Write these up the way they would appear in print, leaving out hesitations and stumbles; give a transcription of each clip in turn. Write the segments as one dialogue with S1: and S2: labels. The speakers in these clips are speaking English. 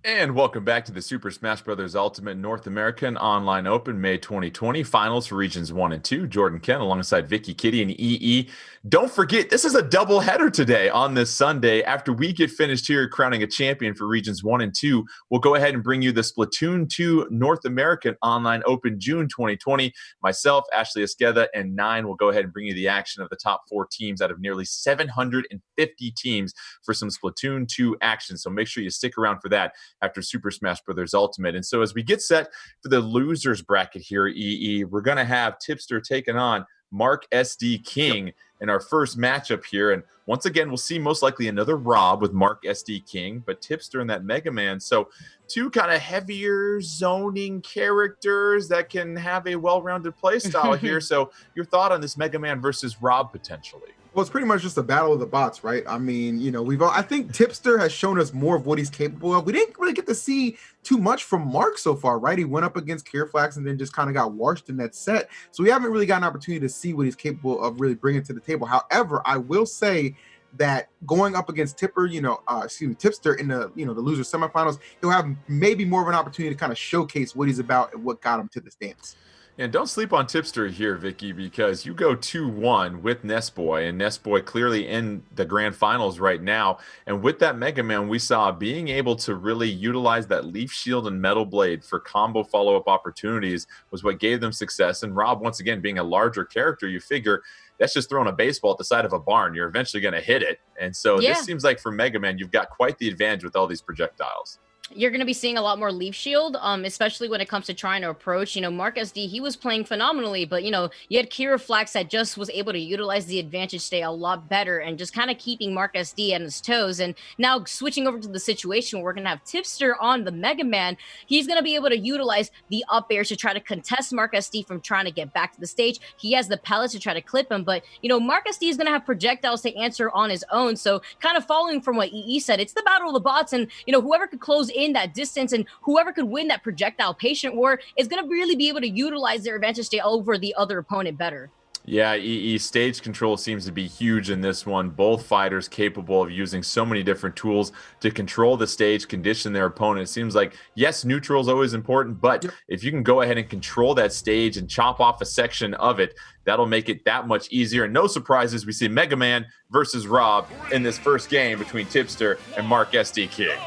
S1: And welcome back to the Super Smash Bros. Ultimate North American Online Open May 2020 Finals for Regions 1 and 2. Jordan Kent alongside Vicky Kitty and EE. Don't forget, this is a double header today on this Sunday. After we get finished here crowning a champion for Regions 1 and 2, we'll go ahead and bring you the Splatoon 2 North American Online Open June 2020. Myself, Ashley Esqueda, and Nine will go ahead and bring you the action of the top 4 teams out of nearly 750 teams for some Splatoon 2 action. So make sure you stick around for that after Super Smash Bros. Ultimate. And so as we get set for the losers bracket here, EE, we're going to have Tipster taking on Mark SD King in our first matchup here. And once again, we'll see most likely another Rob with Mark SD King, but Tipster and that Mega Man. So two kind of heavier zoning characters that can have a well-rounded play style here. So your thought on this Mega Man versus Rob potentially?
S2: Well, it's pretty much just a battle of the bots, right? I mean, I think Tipster has shown us more of what he's capable of. We didn't really get to see too much from Mark so far, right? He went up against Kiraflax and then just kind of got washed in that set. So we haven't really got an opportunity to see what he's capable of really bringing to the table. However, I will say that going up against Tipster in the the loser semifinals, he'll have maybe more of an opportunity to kind of showcase what he's about and what got him to this dance.
S1: And don't sleep on Tipster here, Vicky, because you go 2-1 with Nestboy, and Nestboy clearly in the grand finals right now. And with that Mega Man, we saw being able to really utilize that Leaf Shield and Metal Blade for combo follow-up opportunities was what gave them success. And Rob, once again, being a larger character, you figure that's just throwing a baseball at the side of a barn. You're eventually going to hit it. And so this seems like for Mega Man, you've got quite the advantage with all these projectiles.
S3: You're going to be seeing a lot more Leaf Shield, especially when it comes to trying to approach. Mark SD, he was playing phenomenally, but, you had Kiraflax that just was able to utilize the advantage stay a lot better and just kind of keeping Mark SD on his toes. And now switching over to the situation where we're going to have Tipster on the Mega Man, he's going to be able to utilize the up airs to try to contest Mark SD from trying to get back to the stage. He has the pellets to try to clip him, but, Mark SD is going to have projectiles to answer on his own. So kind of following from what EE said, it's the battle of the bots, and, whoever could close in that distance and whoever could win that projectile patient war is going to really be able to utilize their advantage stay over the other opponent better.
S1: Yeah, EE, stage control seems to be huge in this one. Both fighters capable of using so many different tools to control the stage, condition their opponent. It seems like, yes, neutral is always important, but if you can go ahead and control that stage and chop off a section of it, that'll make it that much easier. And no surprises, we see Mega Man versus Rob in this first game between Tipster and Mark SD King.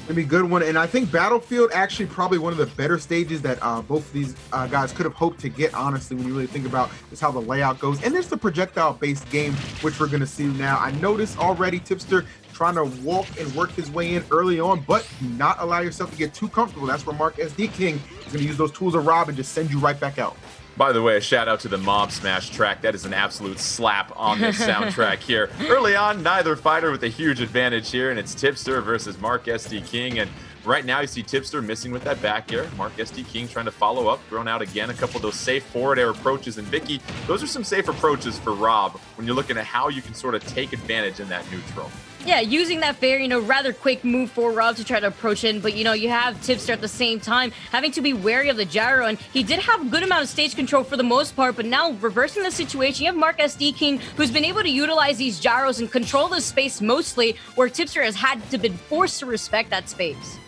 S2: Gonna be a good one, and I think Battlefield actually probably one of the better stages that both of these guys could have hoped to get, honestly, when you really think about just how the layout goes. And there's the projectile-based game, which we're gonna see now. I noticed already Tipster trying to walk and work his way in early on, but do not allow yourself to get too comfortable. That's where Mark SD King is gonna use those tools of Rob and just send you right back out.
S1: By the way, a shout out to the Mob Smash track. That is an absolute slap on this soundtrack here. Early on, neither fighter with a huge advantage here, and it's Tipster versus Mark SD King. And right now, you see Tipster missing with that back air. Mark SD King trying to follow up, thrown out again. A couple of those safe forward air approaches. And Vicky, those are some safe approaches for Rob when you're looking at how you can sort of take advantage in that neutral.
S3: Yeah, using that fair, rather quick move for Rob to try to approach in, but, you have Tipster at the same time having to be wary of the gyro, and he did have a good amount of stage control for the most part, but now reversing the situation, you have Mark SD King, who's been able to utilize these gyros and control the space mostly, where Tipster has had to been forced to respect that space.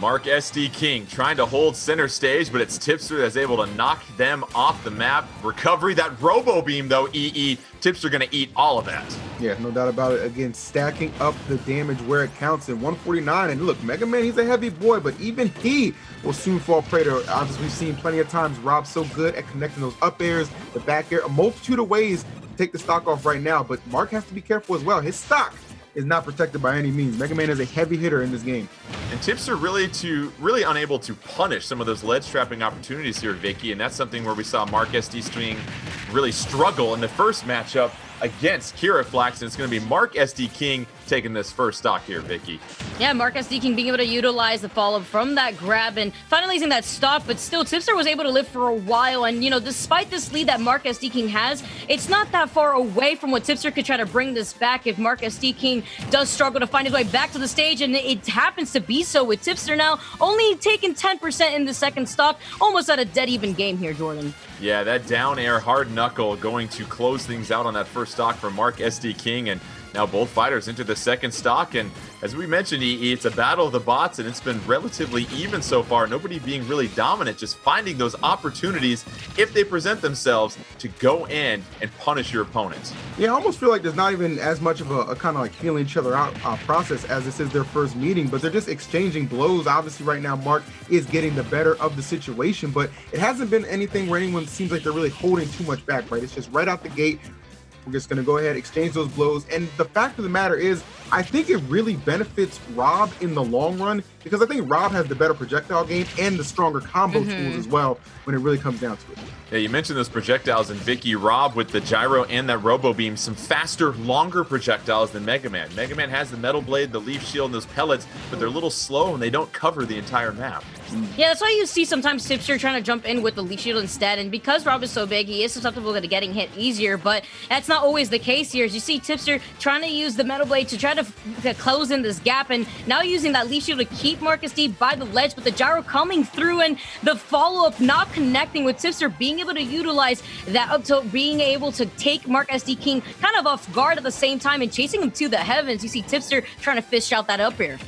S1: Mark SD King trying to hold center stage, but it's Tipster that's able to knock them off the map. Recovery, that Robo Beam, though, EE. Tipster going to eat all of that.
S2: Yeah, no doubt about it. Again, stacking up the damage where it counts in 149. And look, Mega Man, he's a heavy boy, but even he will soon fall prey to, as we've seen plenty of times, Rob's so good at connecting those up airs, the back air, a multitude of ways to take the stock off right now. But Mark has to be careful as well. His stock is not protected by any means. Mega Man is a heavy hitter in this game.
S1: And Tipster really unable to punish some of those lead strapping opportunities here, Vicky, and that's something where we saw Mark SD King really struggle in the first matchup against Kiraflax, and it's going to be Mark SD King taking this first stock here, Vicky.
S3: Yeah, Mark SD King being able to utilize the follow-up from that grab and finalizing that stock, but still Tipster was able to live for a while, and despite this lead that Mark SD King has, it's not that far away from what Tipster could try to bring this back if Mark SD King does struggle to find his way back to the stage, and it happens to be so with Tipster now, only taking 10% in the second stock, almost at a dead even game here, Jordan.
S1: Yeah, that down air hard knuckle going to close things out on that first stock from Mark SD King, and now both fighters into the the second stock. And as we mentioned, EE, it's a battle of the bots, and it's been relatively even so far. Nobody being really dominant, just finding those opportunities, if they present themselves, to go in and punish your opponents.
S2: Yeah, I almost feel like there's not even as much of a kind of like feeling each other out process as this is their first meeting, but they're just exchanging blows. Obviously, right now, Mark is getting the better of the situation, but it hasn't been anything where anyone seems like they're really holding too much back, right? It's just right out the gate. We're just going to go ahead, exchange those blows. And the fact of the matter is, I think it really benefits Rob in the long run, because I think Rob has the better projectile game and the stronger combo tools as well when it really comes down to it.
S1: Yeah, you mentioned those projectiles, and Vicky, Rob with the gyro and that robo beam, some faster, longer projectiles than Mega Man. Mega Man has the metal blade, the leaf shield, and those pellets, but they're a little slow and they don't cover the entire map.
S3: Yeah, that's why you see sometimes Tipster trying to jump in with the leaf shield instead, and because Rob is so big, he is susceptible to getting hit easier, but that's not always the case here. As you see Tipster trying to use the metal blade to try to close in this gap, and now using that leaf shield to keep Marcus D by the ledge, but the gyro coming through, and the follow-up not connecting, with Tipster being able to utilize that up tilt, being able to take Mark SD King kind of off guard at the same time and chasing him to the heavens. You see Tipster trying to fish out that up air.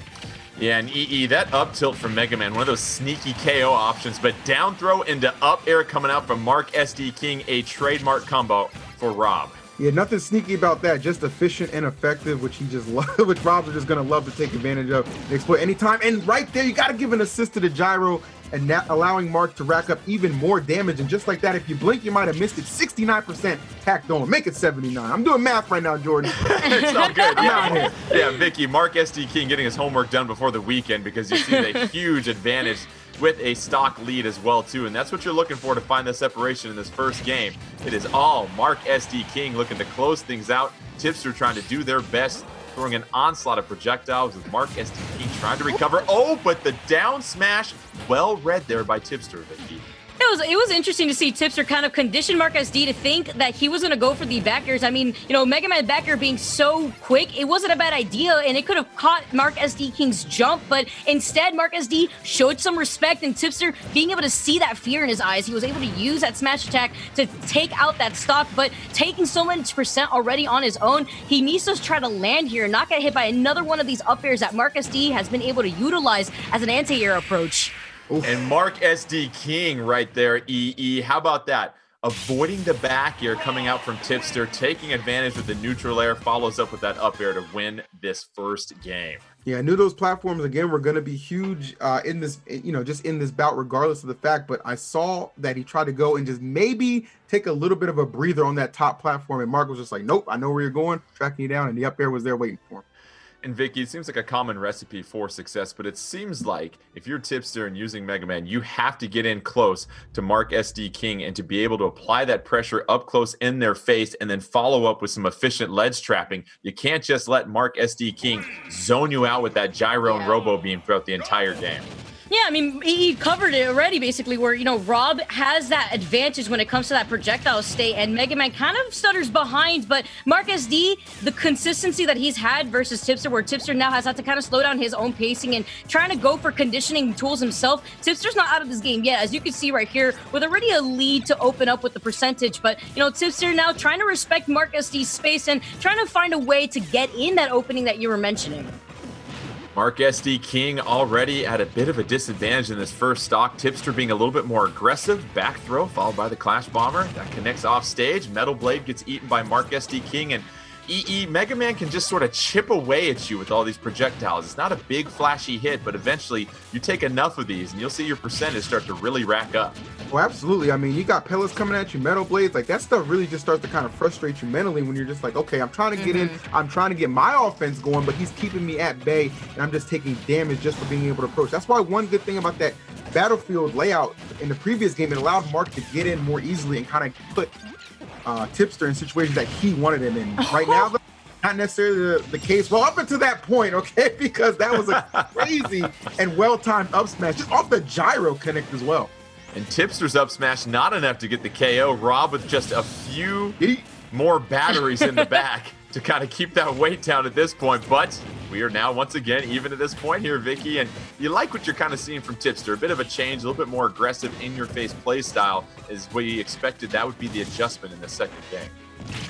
S1: Yeah, and EE, that up tilt from Mega Man, one of those sneaky KO options, but down throw into up air coming out from Mark SD King, a trademark combo for Rob.
S2: Yeah, nothing sneaky about that. Just efficient and effective, which he just which Rob's just gonna love to take advantage of and exploit anytime. And right there, you got to give an assist to the gyro, and that allowing Mark to rack up even more damage. And just like that, if you blink, you might have missed it. 69% tacked on. Make it 79. I'm doing math right now, Jordan.
S1: It's all good.
S2: Yeah,
S1: yeah, Vicky, Mark SD King getting his homework done before the weekend, because you see the huge advantage with a stock lead as well, too. And that's what you're looking for to find the separation in this first game. It is all Mark SD King looking to close things out. Tipster trying to do their best, throwing an onslaught of projectiles with Mark SD King trying to recover. Oh, but the down smash, well read there by Tipster, Vicky.
S3: It was interesting to see Tipster kind of condition Mark SD to think that he was going to go for the back airs. I mean, you know, Mega Man back air being so quick, it wasn't a bad idea, and it could have caught Mark SD King's jump, but instead Mark SD showed some respect, and Tipster being able to see that fear in his eyes, he was able to use that smash attack to take out that stock, but taking so much percent already on his own, he needs to try to land here and not get hit by another one of these up airs that Mark SD has been able to utilize as an anti-air approach.
S1: Oof. And Mark SD King right there, EE. How about that? Avoiding the back air coming out from Tipster, taking advantage with the neutral air, follows up with that up air to win this first game.
S2: Yeah, I knew those platforms, again, were going to be huge in this, you know, just in this bout, regardless of the fact. But I saw that he tried to go and just maybe take a little bit of a breather on that top platform. And Mark was just like, nope, I know where you're going, tracking you down. And the up air was there waiting for him.
S1: And Vicky, it seems like a common recipe for success, but it seems like if you're Tipster and using Mega Man, you have to get in close to Mark SD King and to be able to apply that pressure up close in their face and then follow up with some efficient ledge trapping. You can't just let Mark SD King zone you out with that gyro and robo beam throughout the entire game.
S3: Yeah, I mean, he covered it already, basically, where, you know, Rob has that advantage when it comes to that projectile state, and Mega Man kind of stutters behind, but Mark SD, the consistency that he's had versus Tipster, where Tipster now has had to kind of slow down his own pacing and trying to go for conditioning tools himself. Tipster's not out of this game yet, as you can see right here, with already a lead to open up with the percentage, but, you know, Tipster now trying to respect Mark SD's space and trying to find a way to get in that opening that you were mentioning.
S1: Mark SD King already at a bit of a disadvantage in this first stock. Tipster being a little bit more aggressive. Back throw followed by the Clash Bomber. That connects off stage. Metal Blade gets eaten by Mark SD King. And EE, Mega Man can just sort of chip away at you with all these projectiles. It's not a big flashy hit, but eventually you take enough of these and you'll see your percentage start to really rack up.
S2: Well, absolutely. I mean, you got pellets coming at you, metal blades, like that stuff really just starts to kind of frustrate you mentally when you're just like, okay, I'm trying to get in, I'm trying to get my offense going, but he's keeping me at bay and I'm just taking damage just for being able to approach. That's why one good thing about that battlefield layout in the previous game, it allowed Mark to get in more easily and kind of put Tipster in situations that he wanted him in. Right now, though, not necessarily the case. Well, up until that point, okay, because that was a crazy and well-timed up smash, just off the gyro connect as well.
S1: And Tipster's up smash not enough to get the KO. Rob with just a few more batteries in the back to kind of keep that weight down at this point. But we are now once again even at this point here, Vicky. And you like what you're kind of seeing from Tipster. A bit of a change, a little bit more aggressive in-your-face play style is what you expected. That would be the adjustment in the second game.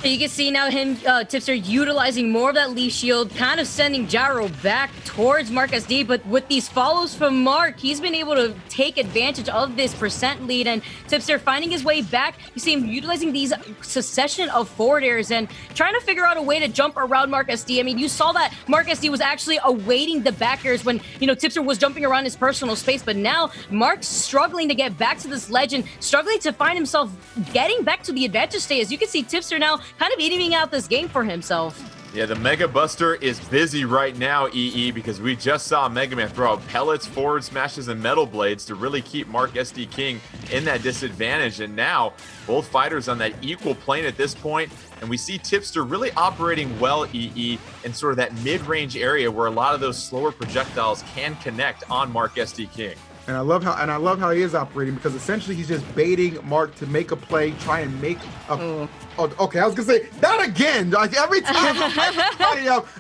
S3: You can see now him, Tipster, utilizing more of that leaf shield, kind of sending Gyro back towards Mark SD. But with these follows from Mark, he's been able to take advantage of this percent lead. And Tipster finding his way back. You see him utilizing these succession of forward airs and trying to figure out a way to jump around Mark SD. I mean, you saw that Mark SD was actually awaiting the back airs when, Tipster was jumping around his personal space. But now Mark's struggling to get back to this ledge and struggling to find himself getting back to the advantage state. As you can see, Tipster now kind of eating out this game for himself.
S1: Yeah, the Mega Buster is busy right now, EE, because we just saw Mega Man throw out pellets, forward smashes, and metal blades to really keep Mark SD King in that disadvantage. And now both fighters on that equal plane at this point, and we see Tipster really operating well, EE, in sort of that mid-range area where a lot of those slower projectiles can connect on Mark SD King.
S2: And I love how he is operating, because essentially he's just baiting Mark to make a play, try and make a. Oh, okay, I was gonna say that again. Like every time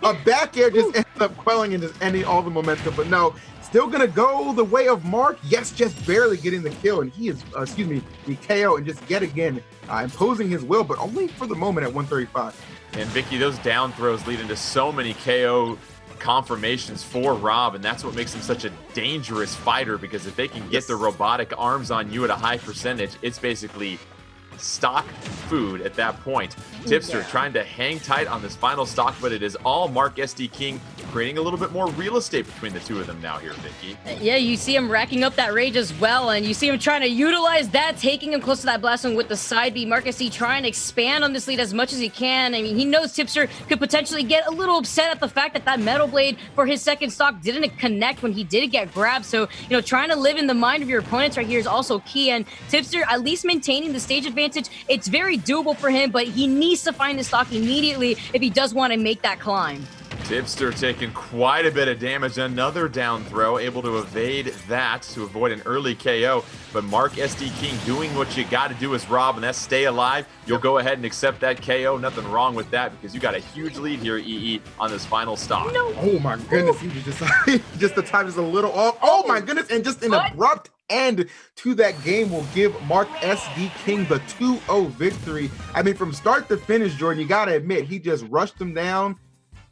S2: a back air just ends up quelling and just ending all the momentum. But no, still gonna go the way of Mark. Yes, just barely getting the kill, and he is, the KO, and just yet again imposing his will, but only for the moment at 135.
S1: And Vicky, those down throws lead into so many KO confirmations for Rob, and that's what makes him such a dangerous fighter, because if they can get the robotic arms on you at a high percentage, it's basically stock food at that point. Tipster trying to hang tight on this final stock, but it is all Mark SD King, creating a little bit more real estate between the two of them now here, Vicky.
S3: Yeah, you see him racking up that rage as well, and you see him trying to utilize that, taking him close to that blast zone with the side B. Mark SD trying to expand on this lead as much as he can. I mean, he knows Tipster could potentially get a little upset at the fact that that metal blade for his second stock didn't connect when he did get grabbed. So, trying to live in the mind of your opponents right here is also key, and Tipster at least maintaining the stage advantage. It's very doable for him, but he needs to find the stock immediately if he does want to make that climb.
S1: Tipster taking quite a bit of damage. Another down throw, able to evade that to avoid an early KO. But Mark SD King doing what you got to do as Rob, and that's stay alive. You'll go ahead and accept that KO. Nothing wrong with that, because you got a huge lead here, EE, on this final stop.
S3: No.
S2: Oh my goodness, he just the time is a little off. Oh my goodness, and just an abrupt end to that game will give Mark SD King the 2-0 victory. I mean, from start to finish, Jordan, you got to admit, he just rushed him down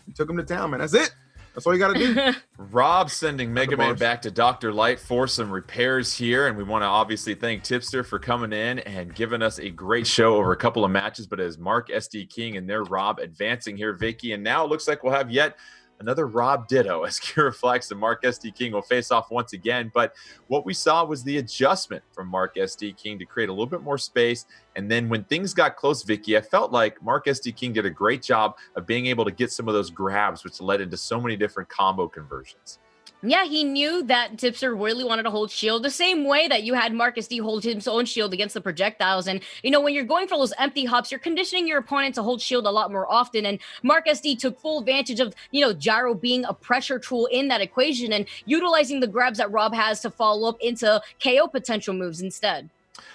S2: and took him to town, man. That's it. That's all you got to do.
S1: Rob sending Mega Man back to Dr. Light for some repairs here, and we want to obviously thank Tipster for coming in and giving us a great show over a couple of matches. But as Mark SD King and their Rob advancing here, Vicky, and now it looks like we'll have yet another Rob Ditto as Kira Flex and Mark SD King will face off once again. But what we saw was the adjustment from Mark SD King to create a little bit more space. And then when things got close, Vicky, I felt like Mark SD King did a great job of being able to get some of those grabs, which led into so many different combo conversions.
S3: Yeah, he knew that Tipster really wanted to hold shield the same way that you had Mark SD hold his own shield against the projectiles. And, when you're going for those empty hops, you're conditioning your opponent to hold shield a lot more often. And Mark SD took full advantage of, Gyro being a pressure tool in that equation and utilizing the grabs that Rob has to follow up into KO potential moves instead.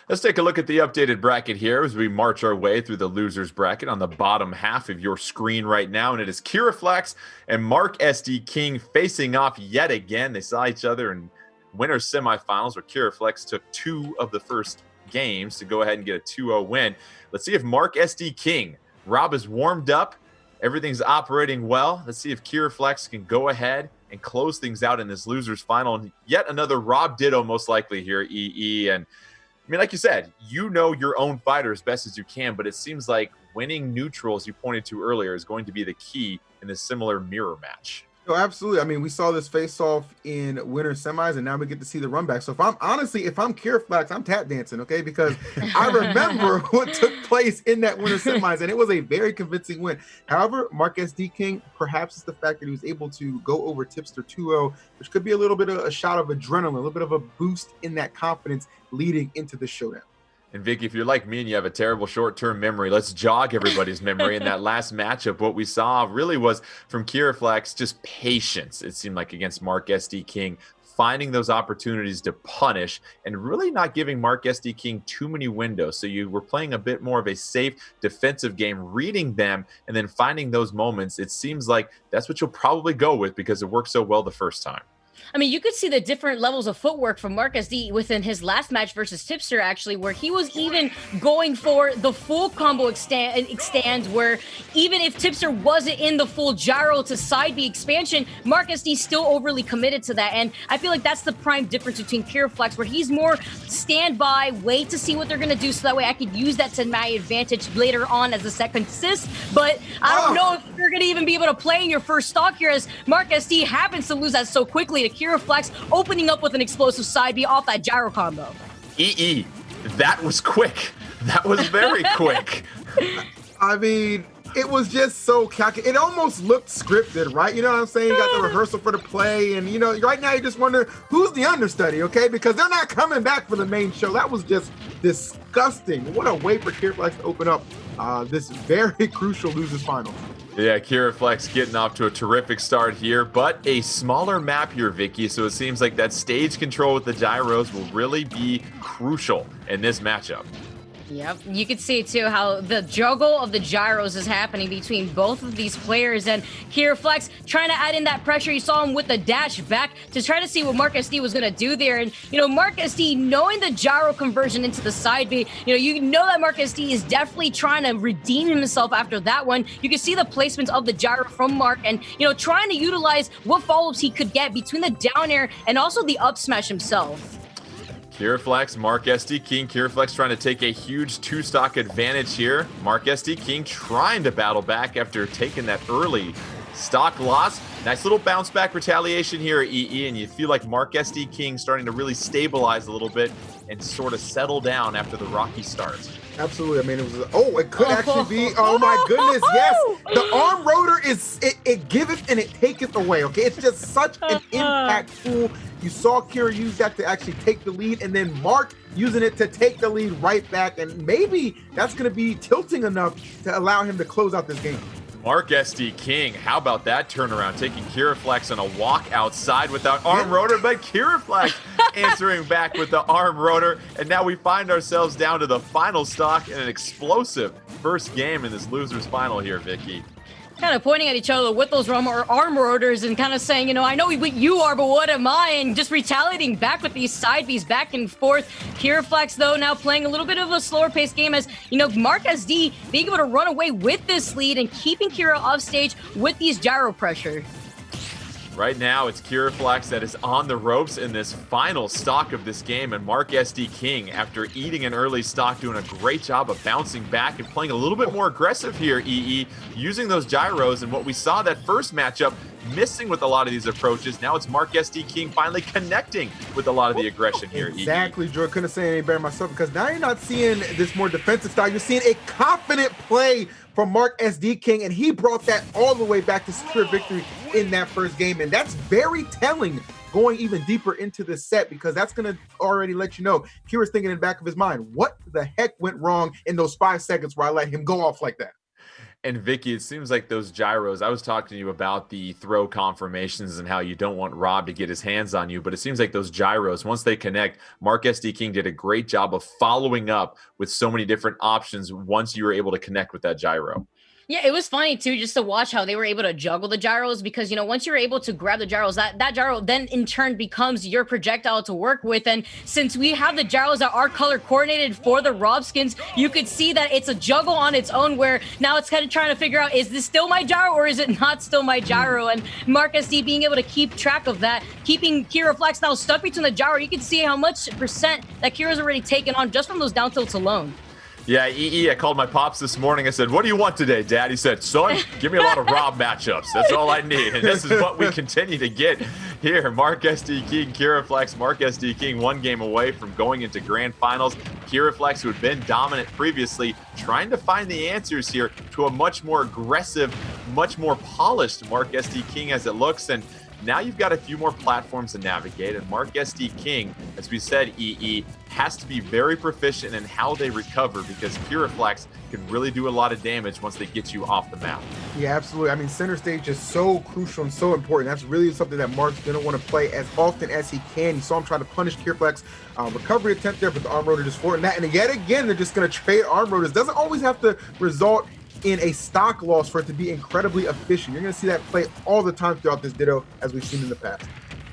S1: Let's take a look at the updated bracket here as we march our way through the losers bracket on the bottom half of your screen right now. And it is Kira Flex and Mark SD King facing off yet again. They saw each other in winners semifinals where Kira Flex took 2 of the first games to go ahead and get a 2-0 win. Let's see if Mark SD King, Rob is warmed up. Everything's operating well. Let's see if Kira Flex can go ahead and close things out in this losers final. And yet another Rob Ditto most likely here, EE. And I mean, like you said, you know your own fighter as best as you can, but it seems like winning neutral, as you pointed to earlier, is going to be the key in this similar mirror match.
S2: Oh, absolutely. I mean, we saw this face-off in winter semis, and now we get to see the run back. So if I'm Kira Flex, I'm tap dancing, okay? Because I remember what took place in that winter semis, and it was a very convincing win. However, Mark SD King, perhaps it's the fact that he was able to go over Tipster 2-0, which could be a little bit of a shot of adrenaline, a little bit of a boost in that confidence leading into the showdown.
S1: And Vicky, if you're like me and you have a terrible short-term memory, let's jog everybody's memory. In that last matchup, what we saw really was from Kira Flex, just patience, it seemed like, against Mark SD King, finding those opportunities to punish and really not giving Mark SD King too many windows. So you were playing a bit more of a safe defensive game, reading them, and then finding those moments. It seems like that's what you'll probably go with because it worked so well the first time.
S3: I mean, you could see the different levels of footwork from Mark SD within his last match versus Tipster, actually, where he was even going for the full combo extend, where even if Tipster wasn't in the full gyro to side B expansion, Mark SD still overly committed to that. And I feel like that's the prime difference between Kiraflex, where he's more standby, wait to see what they're going to do so that way I could use that to my advantage later on as a second assist. But I don't know if you're going to even be able to play in your first stock here, as Mark SD happens to lose that so quickly to Kiraflex, opening up with an explosive side B off that gyro combo.
S1: That was quick. That was very quick.
S2: I mean, it was just so calculated. It almost looked scripted, right? You know what I'm saying? You got the rehearsal for the play, and right now you just wonder who's the understudy, okay? Because they're not coming back for the main show. That was just disgusting. What a way for Kiraflex to open up this very crucial losers final.
S1: Yeah, Kiraflex getting off to a terrific start here, but a smaller map here, Vicky, so it seems like that stage control with the gyros will really be crucial in this matchup.
S3: Yep, you can see too how the juggle of the gyros is happening between both of these players, and Kiraflex trying to add in that pressure. You saw him with the dash back to try to see what Mark SD was going to do there, and Mark SD, knowing the gyro conversion into the side B, you know that Mark SD is definitely trying to redeem himself after that one. You can see the placements of the gyro from Mark, and trying to utilize what follow-ups he could get between the down air and also the up smash himself.
S1: Kiraflex, Mark SD King. Kiraflex trying to take a huge two-stock advantage here. Mark SD King trying to battle back after taking that early stock loss. Nice little bounce back retaliation here at EE, and you feel like Mark SD King starting to really stabilize a little bit and sort of settle down after the rocky start.
S2: Absolutely. I mean, it could actually be, oh my goodness, yes. The arm rotor it giveth and it taketh away, okay? It's just such an impactful. You saw Kira use that to actually take the lead, and then Mark using it to take the lead right back, and maybe that's going to be tilting enough to allow him to close out this game.
S1: Mark SD King, how about that turnaround? Taking Kiraflex on a walk outside without arm rotor, but Kiraflex answering back with the arm rotor. And now we find ourselves down to the final stock in an explosive first game in this losers final here, Vicky.
S3: Kind of pointing at each other with those arm rotors and kind of saying, I know what you are, but what am I? And just retaliating back with these side Bs back and forth. Kiraflex, though, now playing a little bit of a slower paced game as, Mark SD being able to run away with this lead and keeping Kira off stage with these gyro pressure.
S1: Right now, it's Kiraflex that is on the ropes in this final stock of this game, and Mark SD King, after eating an early stock, doing a great job of bouncing back and playing a little bit more aggressive here, EE, using those gyros, and what we saw that first matchup, missing with a lot of these approaches. Now it's Mark SD King finally connecting with a lot of the aggression here.
S2: Exactly, Jordan. Couldn't say any better myself, because now you're not seeing this more defensive style. You're seeing a confident play from Mark SD King, and he brought that all the way back to secure victory in that first game. And that's very telling going even deeper into the set, because that's going to already let you know Kira's thinking in the back of his mind, what the heck went wrong in those 5 seconds where I let him go off like that?
S1: And Vicky, it seems like those gyros, I was talking to you about the throw confirmations and how you don't want Rob to get his hands on you, but it seems like those gyros, once they connect, Mark SD King did a great job of following up with so many different options once you were able to connect with that gyro.
S3: Yeah, it was funny too, just to watch how they were able to juggle the gyros, because once you're able to grab the gyros, that gyro then in turn becomes your projectile to work with. And since we have the gyros that are color coordinated for the Rob skins, you could see that it's a juggle on its own, where now it's kind of trying to figure out, is this still my gyro or is it not still my gyro? And Mark SD being able to keep track of that, keeping Kiraflex now stuck between the gyro. You can see how much percent that Kira's already taken on just from those down tilts alone.
S1: Yeah, EE, I called my pops this morning. I said, what do you want today, Dad? He said, son, give me a lot of Rob matchups. That's all I need. And this is what we continue to get here. Mark SD King, Kiraflex. Mark SD King 1 game away from going into grand finals. Kiraflex, who had been dominant previously, trying to find the answers here to a much more aggressive, much more polished Mark SD King as it looks. And now you've got a few more platforms to navigate, and Mark SD King, as we said, EE, has to be very proficient in how they recover, because Kiraflex can really do a lot of damage once they get you off the map.
S2: Yeah, absolutely. I mean, center stage is so crucial and so important. That's really something that Mark's going to want to play as often as he can. You saw him try to punish Kiraflex recovery attempt there, but the arm rotor just forwarding that. And yet again, they're just going to trade arm rotors. Doesn't always have to result in a stock loss for it to be incredibly efficient. You're going to see that play all the time throughout this Ditto, as we've seen in the past.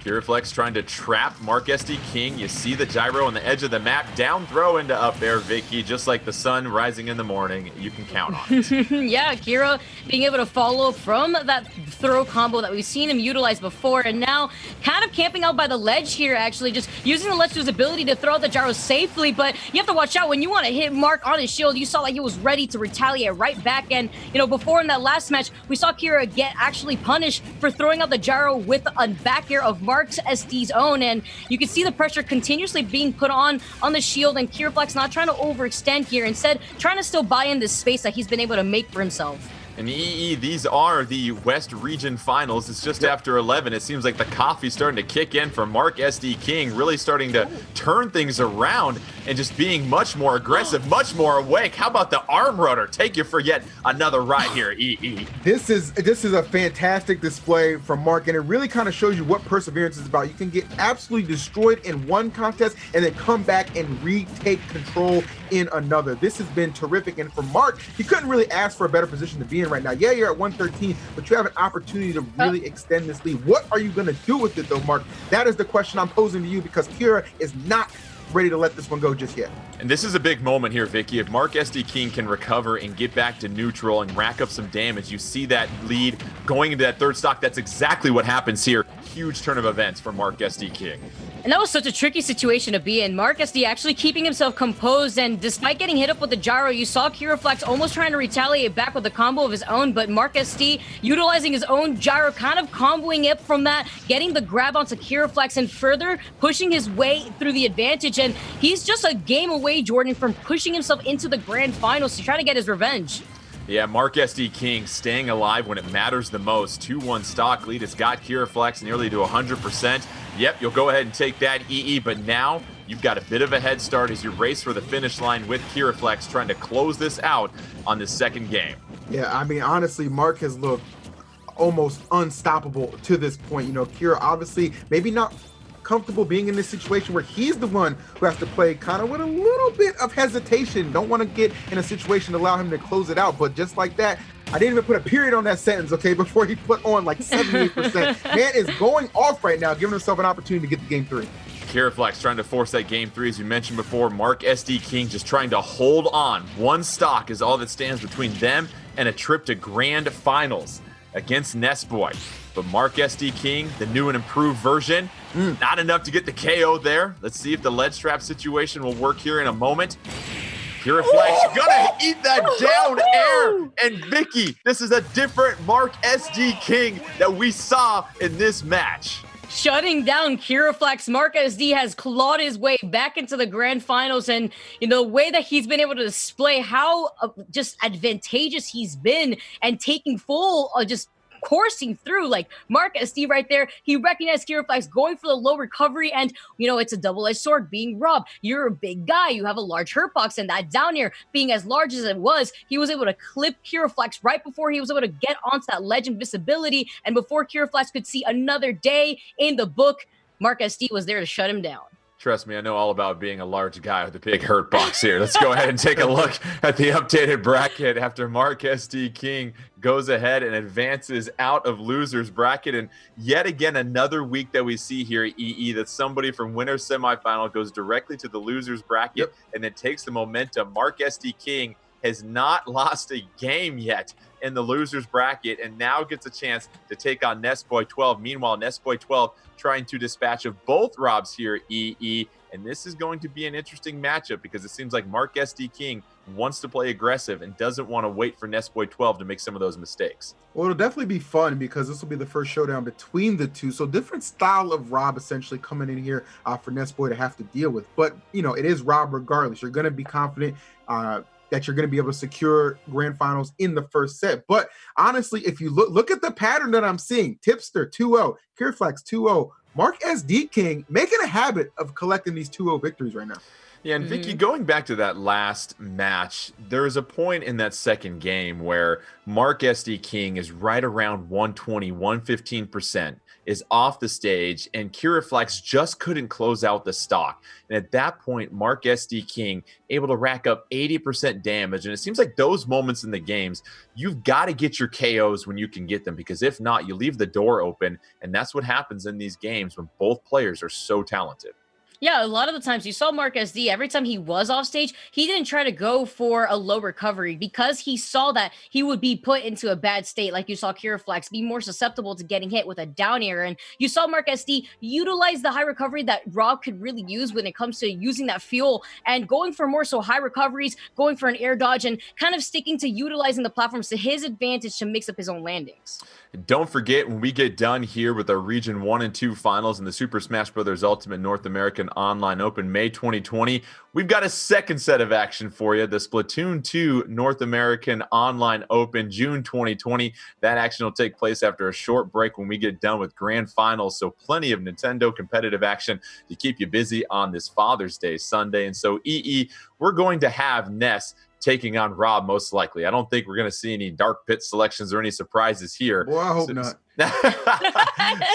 S1: Pureflex trying to trap Mark SD King. You see the gyro on the edge of the map. Down throw into up air, Vicky. Just like the sun rising in the morning. You can count on it.
S3: Yeah, Kira being able to follow from that throw combo that we've seen him utilize before. And now kind of camping out by the ledge here, actually. Just using the ledge to his ability to throw out the gyro safely. But you have to watch out when you want to hit Mark on his shield. You saw like he was ready to retaliate right back. And, you know, before in that last match, we saw Kira get actually punished for throwing out the gyro with a back air of Mark's SD's own, and you can see the pressure continuously being put on the shield, and Pureflex not trying to overextend here, instead trying to still buy in this space that he's been able to make for himself.
S1: And EE, these are the West Region Finals. It's just after 11. It seems like the coffee's starting to kick in for Mark SD King, really starting to turn things around and just being much more aggressive, much more awake. How about the arm rotor? Take you for yet another ride here, EE.
S2: This is a fantastic display from Mark, and it really kind of shows you what perseverance is about. You can get absolutely destroyed in one contest and then come back and retake control in another. This has been terrific, and for Mark, he couldn't really ask for a better position to be in right now. Yeah, you're at 113, but you have an opportunity to really extend this lead. What are you going to do with it, though, Mark? That is the question I'm posing to you, because Kira is not ready to let this one go just yet.
S1: And this is a big moment here, Vicky. If Mark SD King can recover and get back to neutral and rack up some damage, you see that lead going into that third stock. That's exactly what happens here. Huge turn of events for Mark SD King.
S3: And that was such a tricky situation to be in. Mark SD actually keeping himself composed, and despite getting hit up with the gyro, you saw Pureflex almost trying to retaliate back with a combo of his own, but Mark SD utilizing his own gyro, kind of comboing it from that, getting the grab onto Pureflex and further pushing his way through the advantage. And he's just a game away, Jordan, from pushing himself into the grand finals to try to get his revenge.
S1: Yeah, Mark SD King staying alive when it matters the most. 2-1 stock lead. It's got Pureflex nearly to 100%. Yep, you'll go ahead and take that, EE, but now you've got a bit of a head start as you race for the finish line with Pureflex, trying to close this out on this second game.
S2: Yeah, I mean, honestly, Mark has looked almost unstoppable to this point. You know, Kira obviously maybe not comfortable being in this situation where he's the one who has to play kind of with a little bit of hesitation. Don't want to get in a situation to allow him to close it out. But just like that, I didn't even put a period on that sentence, okay, before he put on like 78%. Man is going off right now, giving himself an opportunity to get to game 3.
S1: Pureflex trying to force that game 3, as you mentioned before. Mark SD King just trying to hold on. One stock is all that stands between them and a trip to grand finals against Nestboy. But Mark SD King, the new and improved version, not enough to get the KO there. Let's see if the ledge trap situation will work here in a moment. Pureflex gonna eat that down air. And Vicky, this is a different Mark SD King that we saw in this match.
S3: Shutting down Pureflex, Mark SD has clawed his way back into the grand finals, and you know, the way that he's been able to display how just advantageous he's been and taking full just coursing through, like Mark SD right there, he recognized Pureflex going for the low recovery, and you know, it's a double-edged sword being robbed. You're a big guy, you have a large hurt box, and that down air being as large as it was, he was able to clip Pureflex right before he was able to get onto that ledge invisibility, and before Pureflex could see another day in the book, Mark SD was there to shut him down.
S1: Trust me, I know all about being a large guy with a big hurt box here. Let's go ahead and take a look at the updated bracket after Mark SD King goes ahead and advances out of losers bracket. And yet again, another week that we see here, EE, that somebody from winner's semifinal goes directly to the losers bracket and then takes the momentum. Mark SD King has not lost a game yet in the losers bracket and now gets a chance to take on Nestboy 12. Meanwhile, Nestboy 12 trying to dispatch of both Robs here, EE. And this is going to be an interesting matchup because it seems like Mark SD King wants to play aggressive and doesn't want to wait for Nestboy 12 to make some of those mistakes.
S2: Well, it'll definitely be fun because this will be the first showdown between the two. So different style of Rob essentially coming in here for Nestboy to have to deal with. But, you know, it is Rob regardless. You're going to be confident that you're going to be able to secure grand finals in the first set. But honestly, if you look at the pattern that I'm seeing, Tipster 2-0, Pureflex 2-0, Mark SD King making a habit of collecting these 2-0 victories right now.
S1: Yeah, and Vicky, going back to that last match, there is a point in that second game where Mark SD King is right around 120, 115%. is off the stage, and Kiraflex just couldn't close out the stock. And at that point, Mark SD King able to rack up 80% damage. And it seems like those moments in the games, you've got to get your KOs when you can get them, because if not, you leave the door open. And that's what happens in these games when both players are so talented.
S3: Yeah, a lot of the times you saw Mark SD, every time he was off stage, he didn't try to go for a low recovery because he saw that he would be put into a bad state. Like you saw Kiraflex be more susceptible to getting hit with a down air. And you saw Mark SD utilize the high recovery that Rob could really use when it comes to using that fuel and going for more so high recoveries, going for an air dodge, and kind of sticking to utilizing the platforms to his advantage to mix up his own landings.
S1: Don't forget, when we get done here with our Region 1 and 2 finals in the Super Smash Bros. Ultimate North American Online Open May 2020, we've got a second set of action for you, the Splatoon 2 North American Online Open June 2020. That action will take place after a short break when we get done with grand finals, so plenty of Nintendo competitive action to keep you busy on this Father's Day Sunday. And so, we're going to have Ness taking on Rob, most likely. I don't think we're going to see any Dark Pit selections or any surprises here.
S2: Well, I hope not.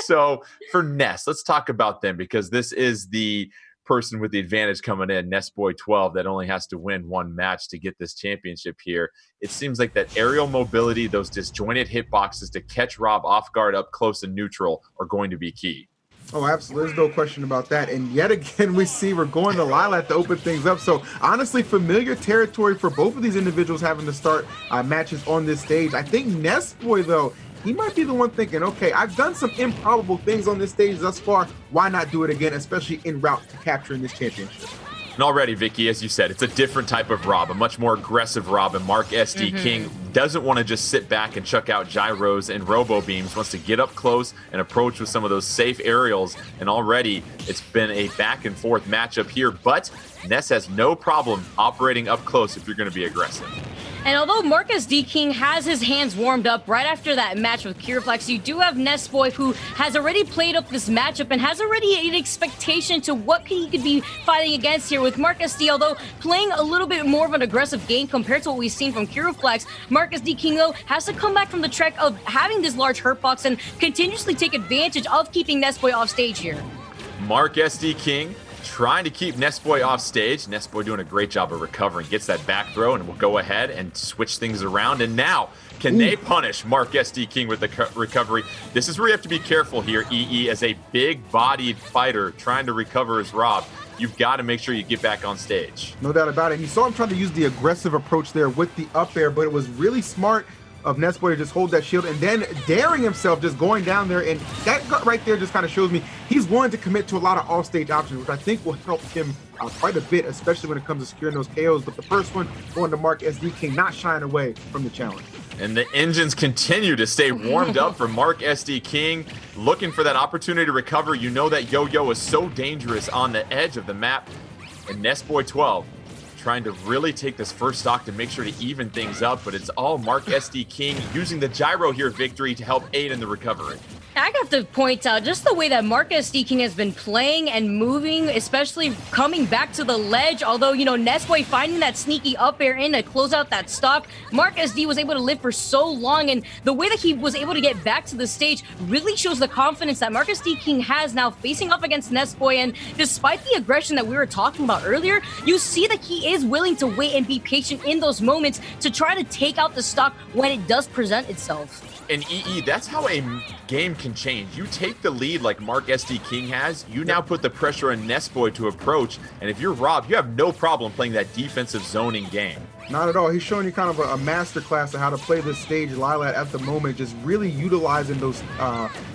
S1: So for Ness, let's talk about them, because this is the person with the advantage coming in, Nessboy 12, that only has to win one match to get this championship here. It seems like that aerial mobility, those disjointed hitboxes to catch Rob off guard up close and neutral are going to be key.
S2: Oh, absolutely. There's no question about that. And yet again, we see we're going to Lilat to open things up. So honestly, familiar territory for both of these individuals having to start matches on this stage. I think Nessboy, though, he might be the one thinking, okay, I've done some improbable things on this stage thus far. Why not do it again, especially en route to capturing this championship?
S1: And already, Vicky, as you said, it's a different type of Rob, a much more aggressive Rob. And Mark SD King doesn't want to just sit back and chuck out gyros and robo beams, wants to get up close and approach with some of those safe aerials. And already it's been a back and forth matchup here, but Ness has no problem operating up close if you're going to be aggressive.
S3: And although Mark SD King has his hands warmed up right after that match with Kiraflex, you do have Nessboy, who has already played up this matchup and has already an expectation to what he could be fighting against here with Mark SD. Although playing a little bit more of an aggressive game compared to what we've seen from Kiraflex, Mark SD King, though, has to come back from the trek of having this large hurt box and continuously take advantage of keeping Nessboy off stage here.
S1: Mark SD King trying to keep Nessboy off stage. Nessboy doing a great job of recovering. Gets that back throw and will go ahead and switch things around. And now, can they punish Mark SD King with the recovery? This is where you have to be careful here, as a big-bodied fighter trying to recover as Rob. You've got to make sure you get back on stage.
S2: No doubt about it. You saw him trying to use the aggressive approach there with the up air, but it was really smart of Nessboy to just hold that shield and then daring himself, just going down there. And that right there just kind of shows me he's willing to commit to a lot of off-stage options, which I think will help him quite a bit, especially when it comes to securing those KOs. But the first one going to Mark SD King, not shying away from the challenge.
S1: And the engines continue to stay warmed up for Mark SD King, looking for that opportunity to recover. You know that Yo-Yo is so dangerous on the edge of the map. And Nessboy 12 trying to really take this first stock to make sure to even things up, but it's all Mark SD King using the gyro here, Victory, to help aid in the recovery.
S3: I have to point out just the way that Mark SD King has been playing and moving, especially coming back to the ledge. Although, Nessboy finding that sneaky up air in to close out that stock, Mark SD was able to live for so long. And the way that he was able to get back to the stage really shows the confidence that Mark SD King has now facing up against Nessboy. And despite the aggression that we were talking about earlier, you see that he is willing to wait and be patient in those moments to try to take out the stock when it does present itself.
S1: And that's how a game can change. You take the lead like Mark SD King has, you now put the pressure on Nessboy to approach, and if you're Rob, you have no problem playing that defensive zoning game.
S2: Not at all. He's showing you kind of a master class of how to play this stage, Lilat, at the moment, just really utilizing those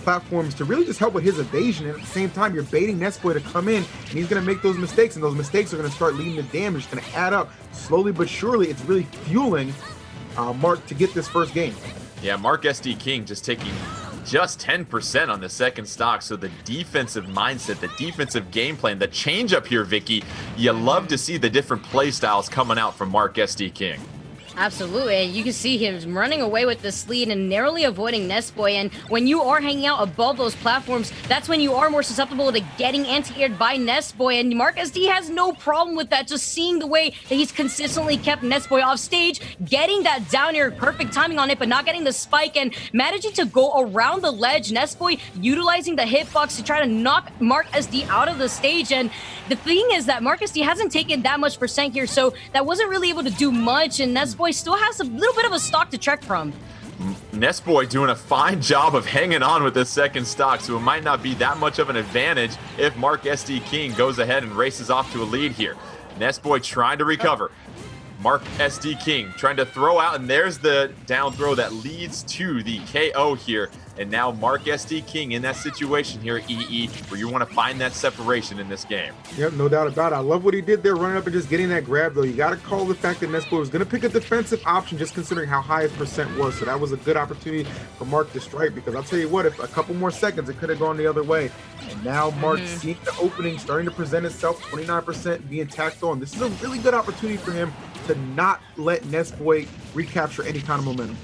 S2: platforms to really just help with his evasion. And at the same time, you're baiting Nessboy to come in, and he's going to make those mistakes, and those mistakes are going to start leading to damage. It's going to add up slowly but surely. It's really fueling Mark to get this first game.
S1: Yeah, Mark SD King just taking just 10% on the second stock. So the defensive mindset, the defensive game plan, the change up here, Vicky, you love to see the different play styles coming out from Mark SD King.
S3: Absolutely, and you can see him running away with this lead and narrowly avoiding Nestboy. And when you are hanging out above those platforms, that's when you are more susceptible to getting anti-aired by Nestboy. And Mark SD has no problem with that, just seeing the way that he's consistently kept Nestboy off stage, getting that down air, perfect timing on it, but not getting the spike, and managing to go around the ledge. Nestboy utilizing the hitbox to try to knock Mark SD out of the stage. And the thing is that Mark SD hasn't taken that much percent here, so that wasn't really able to do much, and Nestboy still has a little bit of a stock to trek from.
S1: Nestboy doing a fine job of hanging on with this second stock, so it might not be that much of an advantage if Mark SD King goes ahead and races off to a lead here. Nestboy trying to recover. Mark SD King trying to throw out, and there's the down throw that leads to the KO here. And now Mark SD King in that situation here, EE, where you want to find that separation in this game.
S2: Yep, no doubt about it. I love what he did there, running up and just getting that grab, though. You got to call the fact that Nestboy was going to pick a defensive option, just considering how high his percent was. So that was a good opportunity for Mark to strike, because I'll tell you what, if a couple more seconds, it could have gone the other way. And now Mark seeing the opening, starting to present itself, 29% being tacked on. This is a really good opportunity for him to not let Nestboy recapture any kind of momentum.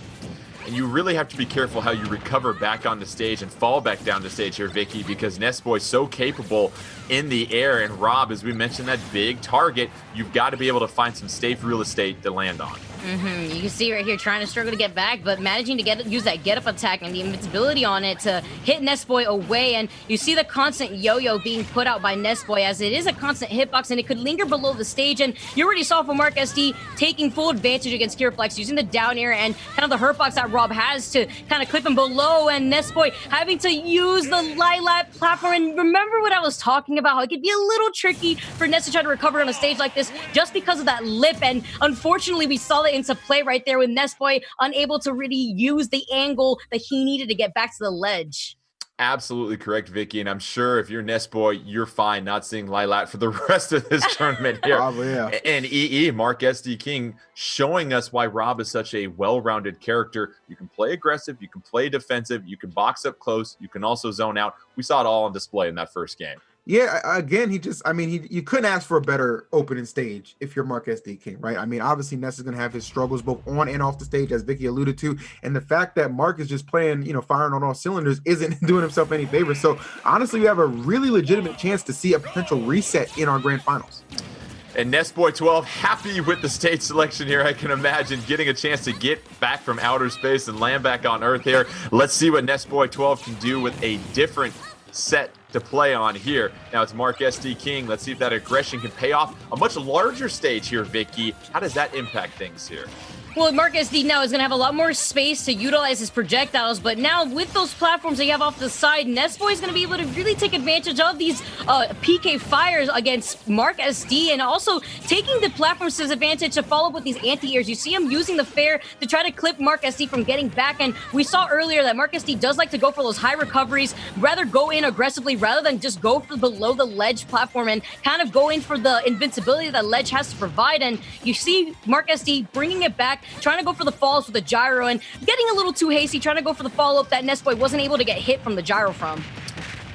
S1: And you really have to be careful how you recover back onto stage and fall back down to stage here, Vicky, because Nestboy's so capable in the air. And Rob, as we mentioned, that big target, you've got to be able to find some safe real estate to land on.
S3: You can see right here trying to struggle to get back, but managing to use that get up attack and the invincibility on it to hit Nestboy away. And you see the constant yo-yo being put out by Nestboy, as it is a constant hitbox and it could linger below the stage. And you already saw from Mark SD taking full advantage against Kiraflex, using the down air and kind of the hurtbox that Rob has to kind of clip him below, and Nestboy having to use the Lilat platform. And remember what I was talking about, how it could be a little tricky for Nest to try to recover on a stage like this just because of that lip. And unfortunately, we saw that into play right there with Nestboy unable to really use the angle that he needed to get back to the ledge.
S1: Absolutely correct, Vicky. And I'm sure if you're Nestboy, you're fine not seeing Lilat for the rest of this tournament here.
S2: Probably, yeah.
S1: And EE, Mark SD King, showing us why Rob is such a well-rounded character. You can play aggressive, you can play defensive, you can box up close, you can also zone out. We saw it all on display in that first game.
S2: Yeah, again, you couldn't ask for a better opening stage if you're Mark SD King, right? I mean, obviously Ness is going to have his struggles both on and off the stage, as Vicky alluded to, and the fact that Mark is just playing, firing on all cylinders isn't doing himself any favors. So honestly, you have a really legitimate chance to see a potential reset in our grand finals.
S1: And Nestboy 12 happy with the stage selection here, I can imagine, getting a chance to get back from outer space and land back on Earth here. Let's see what Nestboy 12 can do with a different set to play on here. Now it's Mark SD King. Let's see if that aggression can pay off. A much larger stage here, Vicky. How does that impact things here?
S3: Well, Mark SD now is going to have a lot more space to utilize his projectiles, but now with those platforms that you have off the side, Nestboy is going to be able to really take advantage of these PK fires against Mark SD, and also taking the platforms to his advantage to follow up with these anti-airs. You see him using the fair to try to clip Mark SD from getting back, and we saw earlier that Mark SD does like to go for those high recoveries, rather go in aggressively rather than just go for below the ledge platform and kind of go in for the invincibility that ledge has to provide. And you see Mark SD bringing it back, trying to go for the falls with the gyro and getting a little too hasty, trying to go for the follow-up that Nestboy wasn't able to get hit from the gyro from.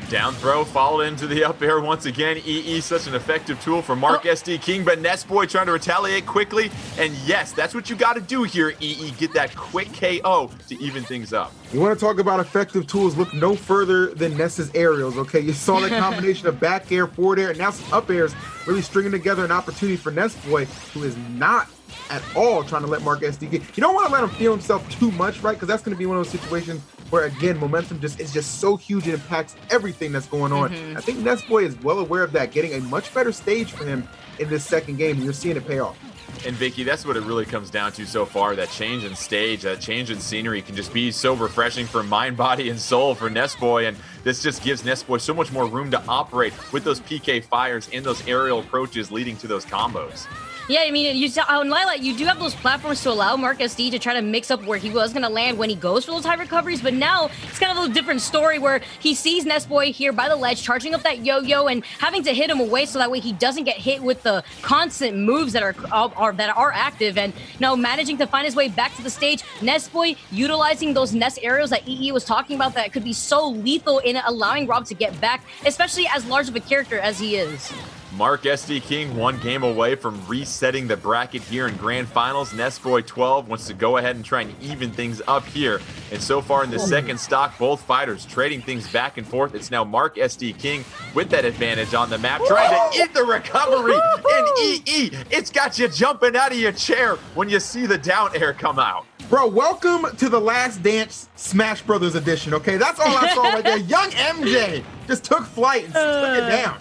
S1: Down throw, followed into the up air once again. EE, such an effective tool for Mark SD King, but Nestboy trying to retaliate quickly. And yes, that's what you got to do here, EE. Get that quick KO to even things up.
S2: You want to talk about effective tools, look no further than Ness's aerials, okay? You saw the combination of back air, forward air, and now some up airs really stringing together an opportunity for Nestboy, who is not at all trying to let Mark SD get. You don't want to let him feel himself too much, right? Because that's going to be one of those situations where, again, momentum is just so huge, it impacts everything that's going on. I think Nestboy is well aware of that, getting a much better stage for him in this second game, and you're seeing it pay off.
S1: And Vicky, that's what it really comes down to so far. That change in stage, that change in scenery can just be so refreshing for mind, body, and soul for Nestboy. And this just gives Nestboy so much more room to operate with those PK fires and those aerial approaches leading to those combos.
S3: Yeah, I mean, on Lilat, you do have those platforms to allow Mark SD to try to mix up where he was going to land when he goes for those high recoveries, but now it's kind of a different story where he sees Nestboy here by the ledge, charging up that yo-yo and having to hit him away so that way he doesn't get hit with the constant moves that are active, and now managing to find his way back to the stage. Nestboy utilizing those Nest aerials that EE was talking about that could be so lethal in allowing Rob to get back, especially as large of a character as he is.
S1: Mark SD King 1 game away from resetting the bracket here in Grand Finals. Nestboy 12 wants to go ahead and try and even things up here. And so far in the second stock, both fighters trading things back and forth. It's now Mark SD King with that advantage on the map, trying to eat the recovery in EE. It's got you jumping out of your chair when you see the down air come out.
S2: Bro, welcome to the Last Dance Smash Brothers edition, okay? That's all I saw right there. Young MJ just took flight and took it down.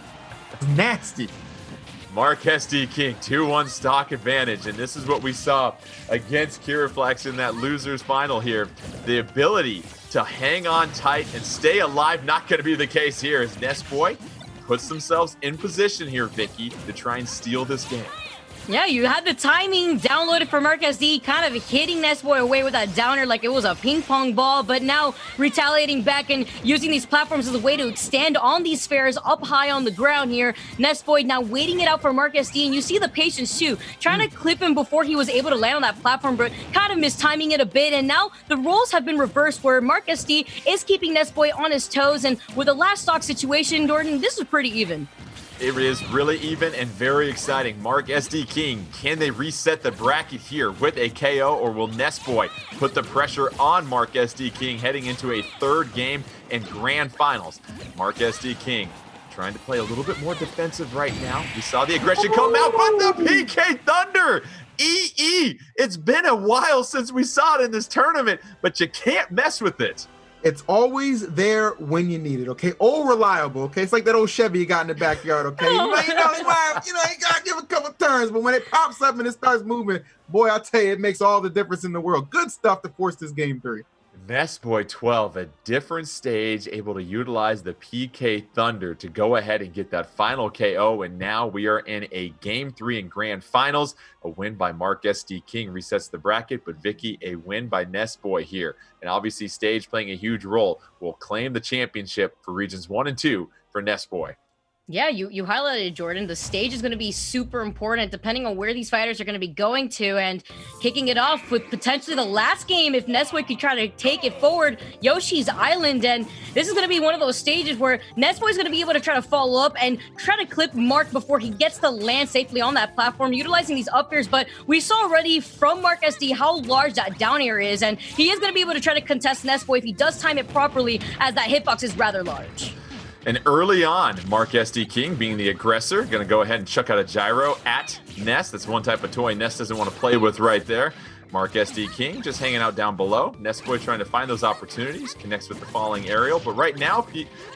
S2: It's nasty.
S1: Mark SD King, 2-1 stock advantage, and this is what we saw against Kiraflax in that losers final here. The ability to hang on tight and stay alive, not going to be the case here as Nestboy puts themselves in position here, Vicky, to try and steal this game.
S3: Yeah, you had the timing downloaded for Mark SD, kind of hitting Nestboy away with that downer like it was a ping pong ball, but now retaliating back and using these platforms as a way to extend on these spheres up high on the ground here. Nestboy now waiting it out for Mark SD, and you see the patience too, trying to clip him before he was able to land on that platform, but kind of mistiming it a bit, and now the roles have been reversed where Mark SD is keeping Nestboy on his toes, and with the last stock situation, Jordan, this is pretty even.
S1: It is really even and very exciting. Mark SD King, can they reset the bracket here with a KO, or will Nestboy put the pressure on Mark SD King heading into a third game in Grand Finals? Mark SD King trying to play a little bit more defensive right now. We saw the aggression come out, but the PK Thunder! EE! It's been a while since we saw it in this tournament, but you can't mess with it.
S2: It's always there when you need it, okay? All reliable, okay? It's like that old Chevy you got in the backyard, okay? You gotta give a couple turns, but when it pops up and it starts moving, boy, I'll tell you, it makes all the difference in the world. Good stuff to force this game 3.
S1: Nestboy 12, a different stage, able to utilize the PK Thunder to go ahead and get that final KO, and now we are in a Game 3 in Grand Finals. A win by Mark SD King resets the bracket, but Vicky, a win by Nestboy here. And obviously, stage playing a huge role, will claim the championship for Regions 1 and 2 for Nestboy.
S3: Yeah, you highlighted, Jordan. The stage is going to be super important depending on where these fighters are going to be going to, and kicking it off with potentially the last game if Nestboy could try to take it forward, Yoshi's Island. And this is going to be one of those stages where Nestboy is going to be able to try to follow up and try to clip Mark before he gets to land safely on that platform, utilizing these up airs. But we saw already from Mark SD how large that down air is, and he is going to be able to try to contest Nestboy if he does time it properly, as that hitbox is rather large.
S1: And early on, Mark SD King, being the aggressor, going to go ahead and chuck out a gyro at Nest. That's one type of toy Nest doesn't want to play with right there. Mark SD King just hanging out down below. Nestboy trying to find those opportunities, connects with the falling aerial. But right now,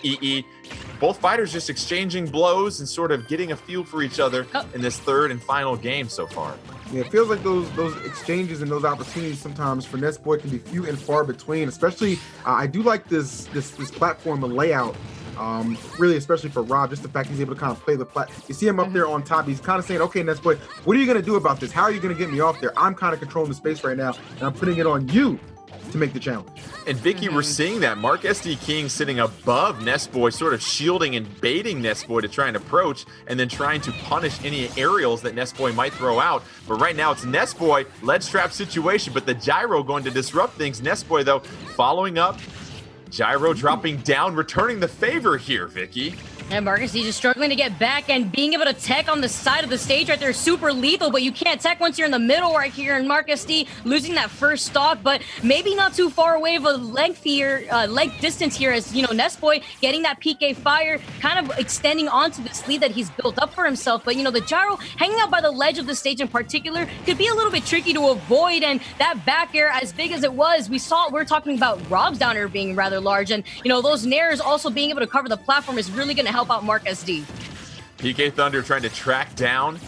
S1: EE, both fighters just exchanging blows and sort of getting a feel for each other in this third and final game so far.
S2: Yeah, it feels like those exchanges and those opportunities sometimes for Nestboy can be few and far between. Especially, I do like this platform and layout. Really, especially for Rob, just the fact he's able to kind of play the you see him up there on top. He's kind of saying, okay, Nestboy, what are you going to do about this? How are you going to get me off there? I'm kind of controlling the space right now, and I'm putting it on you to make the challenge.
S1: And Vicky, we're seeing that Mark SD King sitting above Nestboy, sort of shielding and baiting Nestboy to try and approach, and then trying to punish any aerials that Nestboy might throw out. But right now it's Nestboy, ledge trap situation, but the gyro going to disrupt things. Nestboy, though, following up. Gyro dropping down, returning the favor here, Vicky.
S3: And Marcus D just struggling to get back, and being able to tech on the side of the stage right there is super lethal, but you can't tech once you're in the middle right here. And Marcus D losing that first stock, but maybe not too far away of a length distance here, as you know, Nestboy getting that PK fire, kind of extending onto this lead that he's built up for himself. But you know, the gyro hanging out by the ledge of the stage in particular could be a little bit tricky to avoid, and that back air, as big as it was, we're talking about Rob's down air being rather large, and you know, those nairs also being able to cover the platform is really going to help out Mark SD.
S1: PK Thunder trying to track down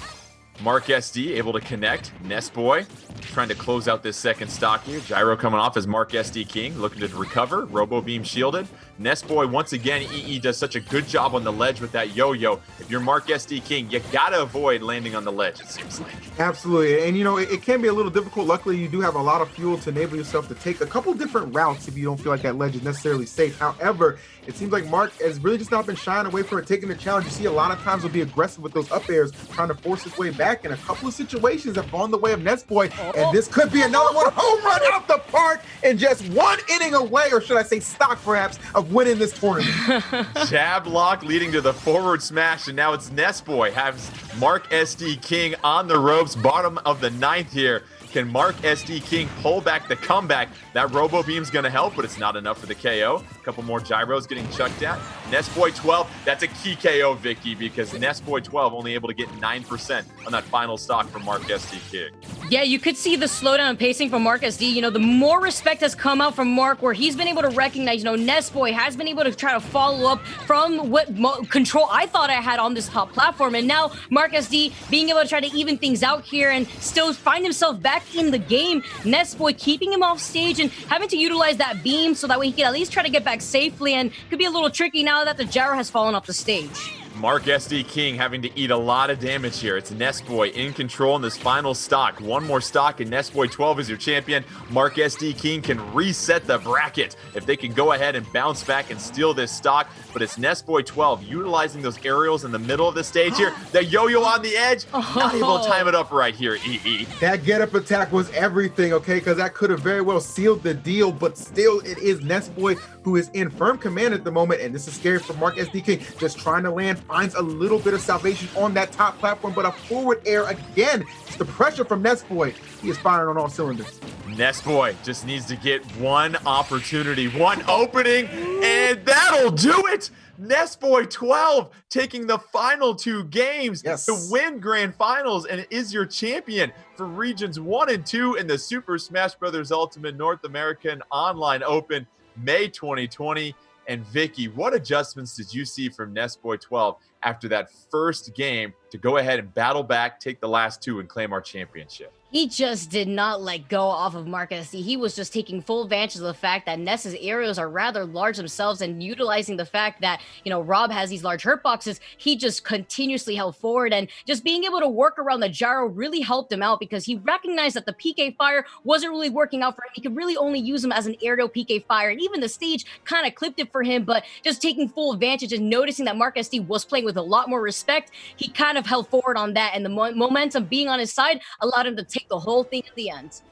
S1: Mark SD, able to connect. Nestboy trying to close out this second stock here. Gyro coming off as Mark SD King, looking to recover. Robo Beam shielded. Nestboy, once again, EE does such a good job on the ledge with that yo-yo. If you're Mark SD King, you gotta avoid landing on the ledge, it seems like.
S2: Absolutely, and you know, it can be a little difficult. Luckily, you do have a lot of fuel to enable yourself to take a couple different routes if you don't feel like that ledge is necessarily safe. However, it seems like Mark has really just not been shying away from it, taking the challenge. You see a lot of times he'll be aggressive with those up airs, trying to force his way back back in a couple of situations have gone the way of Nessboy, and this could be another one. Home run out the park and just one inning away, or should I say stock perhaps, of winning this tournament.
S1: Jab lock leading to the forward smash, and now it's Nessboy has Mark SD King on the ropes, bottom of the ninth here. Can Mark SD King pull back the comeback? That Robo Beam's going to help, but it's not enough for the KO. A couple more gyros getting chucked at. Nessboy 12, that's a key KO, Vicky, because Nessboy 12 only able to get 9% on that final stock from Mark SD King.
S3: Yeah, you could see the slowdown in pacing from Mark SD. You know, the more respect has come out from Mark, where he's been able to recognize, Nessboy has been able to try to follow up from what control I thought I had on this top platform. And now Mark SD being able to try to even things out here and still find himself back in the game. Nessboy keeping him off stage and having to utilize that beam so that way he can at least try to get back safely, and could be a little tricky now that the gyro has fallen off the stage.
S1: Mark SD King having to eat a lot of damage here. It's Nessboy in control in this final stock. One more stock and Nessboy 12 is your champion. Mark SD King can reset the bracket if they can go ahead and bounce back and steal this stock. But it's Nessboy 12 utilizing those aerials in the middle of the stage here. The yo-yo on the edge, not able to time it up right here, EE.
S2: That get-up attack was everything, okay, because that could have very well sealed the deal, but still it is Nessboy who is in firm command at the moment, and this is scary for Mark SD King, just trying to land, finds a little bit of salvation on that top platform, but a forward air again. It's the pressure from Nessboy. He is firing on all cylinders.
S1: Nessboy just needs to get one opportunity, one opening, and that'll do it. Nessboy 12 taking the final two games to win grand finals, and is your champion for regions 1 and 2 in the Super Smash Bros. Ultimate North American Online Open, May 2020. And Vicky, what adjustments did you see from Nessboy 12 after that first game to go ahead and battle back, take the last two, and claim our championship?
S3: He just did not let go off of Mark SD. He was just taking full advantage of the fact that Ness's aerials are rather large themselves, and utilizing the fact that, Rob has these large hurt boxes. He just continuously held forward, and just being able to work around the gyro really helped him out, because he recognized that the PK fire wasn't really working out for him. He could really only use him as an aerial PK fire, and even the stage kind of clipped it for him, but just taking full advantage and noticing that Mark SD was playing with a lot more respect, he kind of held forward on that, and the momentum being on his side allowed him to take the whole thing at the end.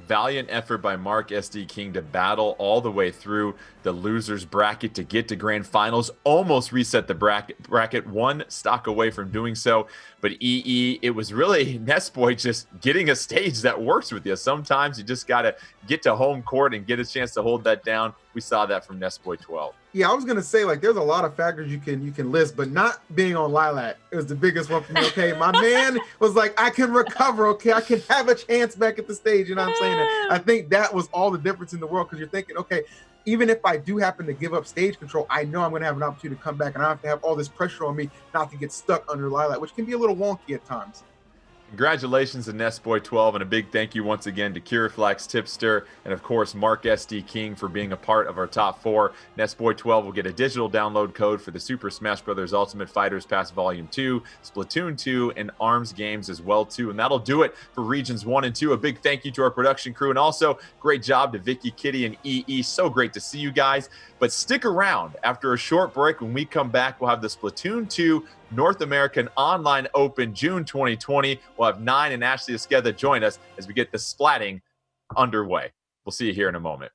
S1: Valiant effort by Mark SD King to battle all the way through the losers bracket to get to grand finals. Almost reset the bracket, one stock away from doing so. But EE, it was really Nessboy just getting a stage that works with you. Sometimes you just got to get to home court and get a chance to hold that down. We saw that from Nessboy 12.
S2: Yeah, I was gonna say, there's a lot of factors you can list, but not being on Lilac is the biggest one for me. Okay, my man was like, I can recover. Okay, I can have a chance back at the stage. You know what I'm saying? And I think that was all the difference in the world, because you're thinking, okay, even if I do happen to give up stage control, I know I'm gonna have an opportunity to come back, and I don't have to have all this pressure on me not to get stuck under Lilac, which can be a little wonky at times.
S1: Congratulations to Nessboy 12, and a big thank you once again to Curiflax Tipster, and of course Mark SD King for being a part of our top 4. Nessboy 12 will get a digital download code for the Super Smash Bros. Ultimate Fighters Pass Volume 2, Splatoon 2, and ARMS games as well too. And that'll do it for Regions 1 and 2. A big thank you to our production crew, and also great job to Vicky, Kitty, and EE. So great to see you guys. But stick around. After a short break, when we come back, we'll have the Splatoon 2 North American Online Open June 2020. We'll have Nine and Ashley Esqueda join us as we get the splatting underway. We'll see you here in a moment.